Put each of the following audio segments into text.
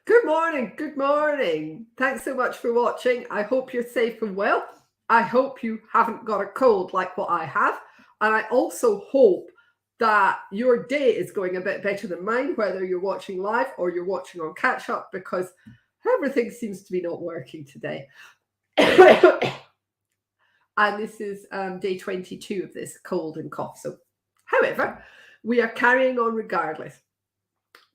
Good morning. Good morning. Thanks so much for watching. I hope you're safe and well. I hope you haven't got a cold like what I have. And I also hope that your day is going a bit better than mine, whether you're watching live or you're watching on catch up, because everything seems to be not working today. And this is day 22 of this cold and cough. So, however, we are carrying on regardless.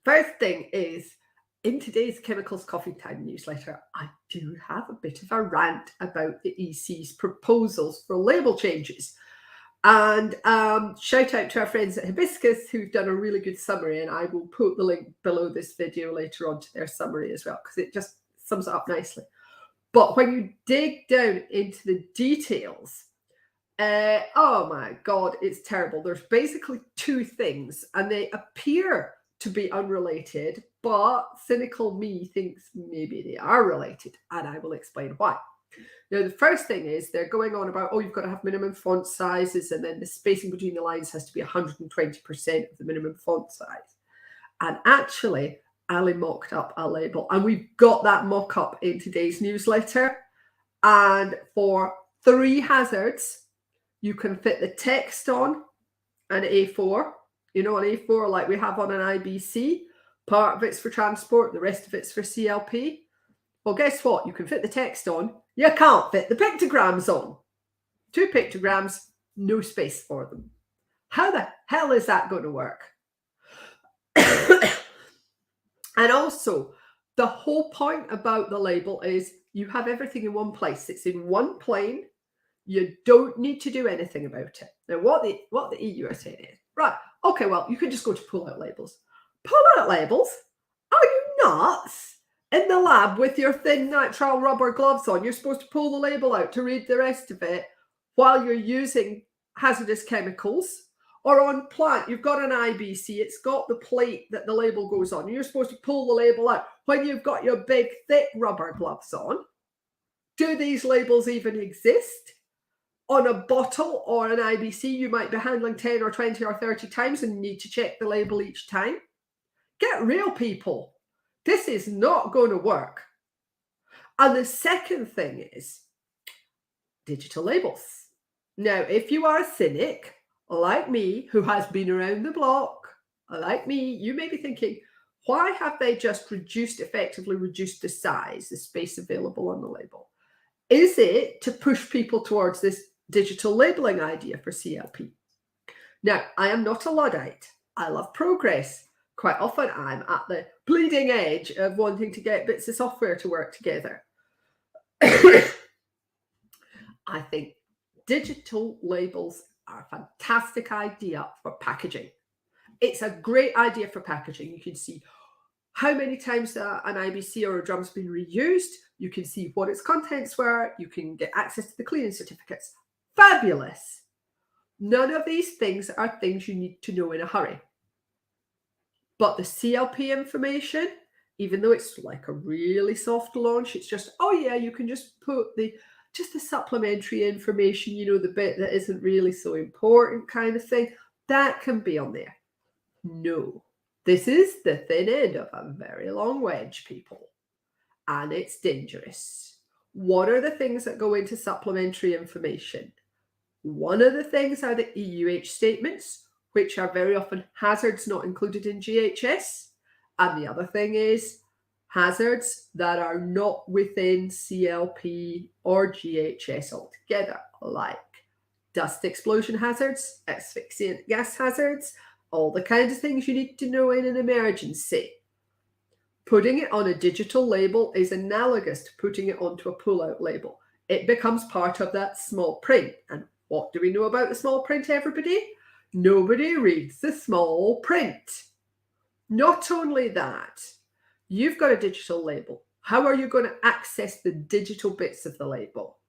First thing is, in today's Chemicals Coffee Time newsletter, I do have a bit of a rant about the EC's proposals for label changes. And shout out to our friends at Hibiscus who've done a really good summary, and I will put the link below this video later on to their summary as well, because it just sums it up nicely. But when you dig down into the details, oh my God, it's terrible. There's basically two things, and they appear to be unrelated, but cynical me thinks maybe they are related, and I will explain why. Now, the first thing is they're going on about, you've got to have minimum font sizes, and then the spacing between the lines has to be 120% of the minimum font size. And actually, Ali mocked up a label, and we've got that mock-up in today's newsletter. And for 3 hazards, you can fit the text on an A4, an A4 like we have on an IBC. Part of it's for transport, the rest of it's for CLP. Well, guess what? You can fit the text on. You can't fit the pictograms on. 2 pictograms, no space for them. How the hell is that going to work? And also, the whole point about the label is you have everything in one place. It's in one plane. You don't need to do anything about it. Now, what the EU are saying is, right, okay, well, you can just go to pull-out labels. Pull-out labels? Are you nuts? In the lab with your thin nitrile rubber gloves on, you're supposed to pull the label out to read the rest of it while you're using hazardous chemicals. Or on plant, you've got an IBC, it's got the plate that the label goes on. You're supposed to pull the label out when you've got your big, thick rubber gloves on. Do these labels even exist? On a bottle or an IBC, you might be handling 10 or 20 or 30 times and need to check the label each time. Get real, people. This is not going to work. And the second thing is digital labels. Now, if you are a cynic, like me, who has been around the block, like me, you may be thinking, why have they just effectively reduced the size, the space available on the label? Is it to push people towards this digital labeling idea for CLP? Now, I am not a Luddite. I love progress. Quite often I'm at the bleeding edge of wanting to get bits of software to work together. I think digital labels are a fantastic idea for packaging. It's a great idea for packaging. You can see how many times an IBC or a drum's been reused. You can see what its contents were. You can get access to the cleaning certificates. Fabulous. None of these things are things you need to know in a hurry. But the CLP information, even though it's like a really soft launch, it's just, you can just put the supplementary information, the bit that isn't really so important kind of thing, that can be on there. No, this is the thin end of a very long wedge, people, and it's dangerous. What are the things that go into supplementary information? One of the things are the EUH statements, which are very often hazards not included in GHS. And the other thing is hazards that are not within CLP or GHS altogether, like dust explosion hazards, asphyxiant gas hazards, all the kinds of things you need to know in an emergency. Putting it on a digital label is analogous to putting it onto a pull-out label. It becomes part of that small print. And what do we know about the small print, everybody? Nobody reads the small print. Not only that, you've got a digital label. How are you going to access the digital bits of the label?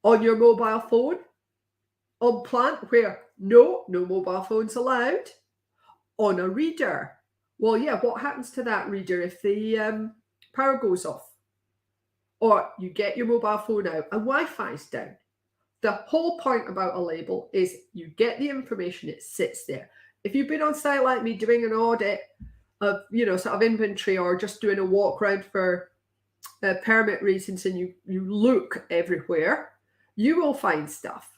On your mobile phone? On plant, where no mobile phones allowed? On a reader? Well, yeah, what happens to that reader if the power goes off? Or you get your mobile phone out and Wi-Fi's down. The whole point about a label is you get the information, it sits there. If you've been on site like me doing an audit sort of inventory, or just doing a walk around for permit reasons, and you look everywhere, you will find stuff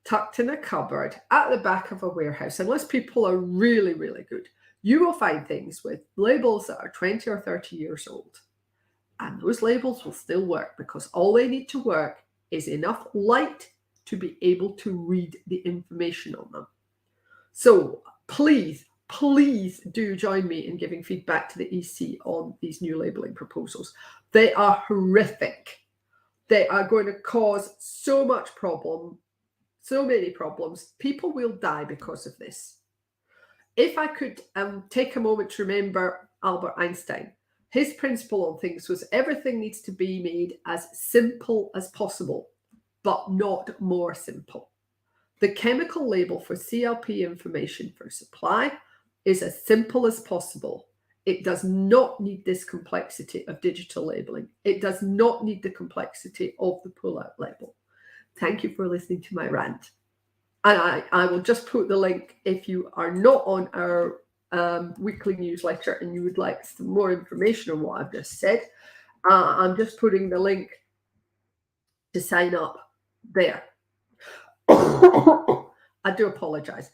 tucked in a cupboard at the back of a warehouse. Unless people are really, really good, you will find things with labels that are 20 or 30 years old. And those labels will still work, because all they need to work is enough light to be able to read the information on them. So please do join me in giving feedback to the EC on these new labelling proposals. They are horrific. They are going to cause so many problems. People will die because of this. If I could take a moment to remember Albert Einstein, his principle on things was everything needs to be made as simple as possible, but not more simple. The chemical label for CLP information for supply is as simple as possible. It does not need this complexity of digital labeling. It does not need the complexity of the pull-out label. Thank you for listening to my rant. And I will just put the link, if you are not on our weekly newsletter and you would like some more information on what I've just said, I'm just putting the link to sign up there. I do apologize.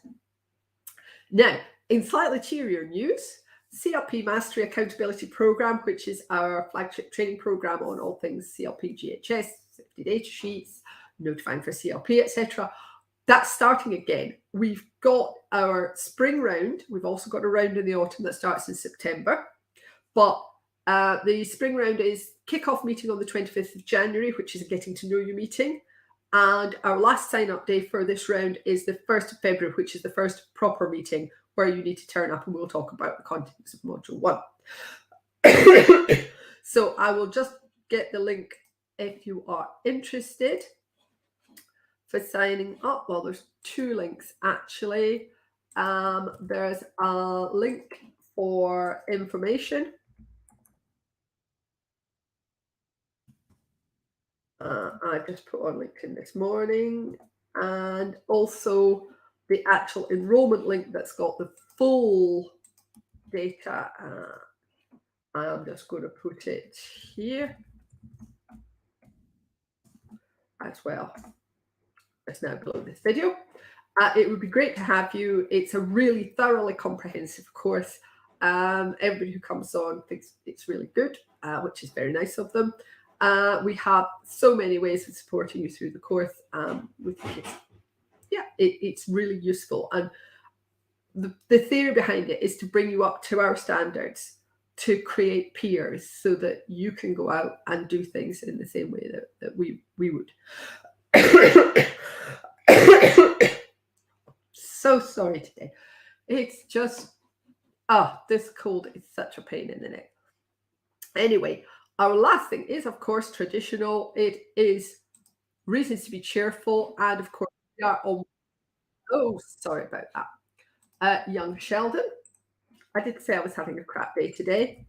Now, in slightly cheerier news, CLP Mastery Accountability Program, which is our flagship training program on all things CLP, GHS, safety data sheets, notifying for CLP, etc. That's starting again. We've got our spring round. We've also got a round in the autumn that starts in September. But the spring round is kickoff meeting on the 25th of January, which is a getting to know you meeting. And our last sign-up day for this round is the 1st of February, which is the first proper meeting where you need to turn up, and we'll talk about the contents of Module 1. So I will just get the link if you are interested for signing up. Well, there's two links actually. There's a link for information. I just put on LinkedIn this morning, and also the actual enrollment link that's got the full data. I'm just going to put it here as well. It's now below this video. It would be great to have you. It's a really thoroughly comprehensive course. Everybody who comes on thinks it's really good, which is very nice of them. We have so many ways of supporting you through the course. We think it's really useful. And the theory behind it is to bring you up to our standards, to create peers so that you can go out and do things in the same way that we would. So sorry today. It's just, this cold is such a pain in the neck. Anyway, our last thing is, of course, traditional. It is reasons to be cheerful. And of course, we are on. Oh, sorry about that. Young Sheldon. I did say I was having a crap day today.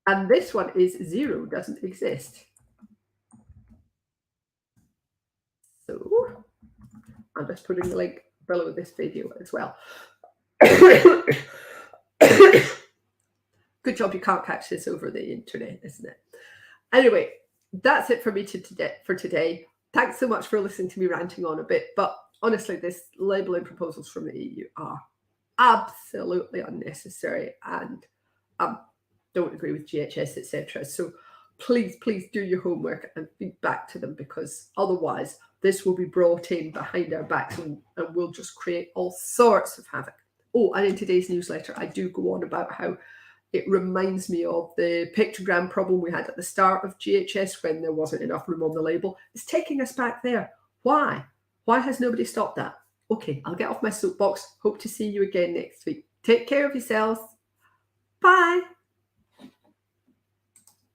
And this one is 0 doesn't exist. So I'm just putting the link below this video as well. Good job you can't catch this over the internet, isn't it? Anyway, that's it for me for today. Thanks so much for listening to me ranting on a bit. But honestly, this labelling proposals from the EU are absolutely unnecessary, and don't agree with GHS, etc. So please do your homework and feed back to them, because otherwise this will be brought in behind our backs and we'll just create all sorts of havoc. Oh, and in today's newsletter, I do go on about how it reminds me of the pictogram problem we had at the start of GHS when there wasn't enough room on the label. It's taking us back there. Why? Why has nobody stopped that? Okay, I'll get off my soapbox. Hope to see you again next week. Take care of yourselves. Bye.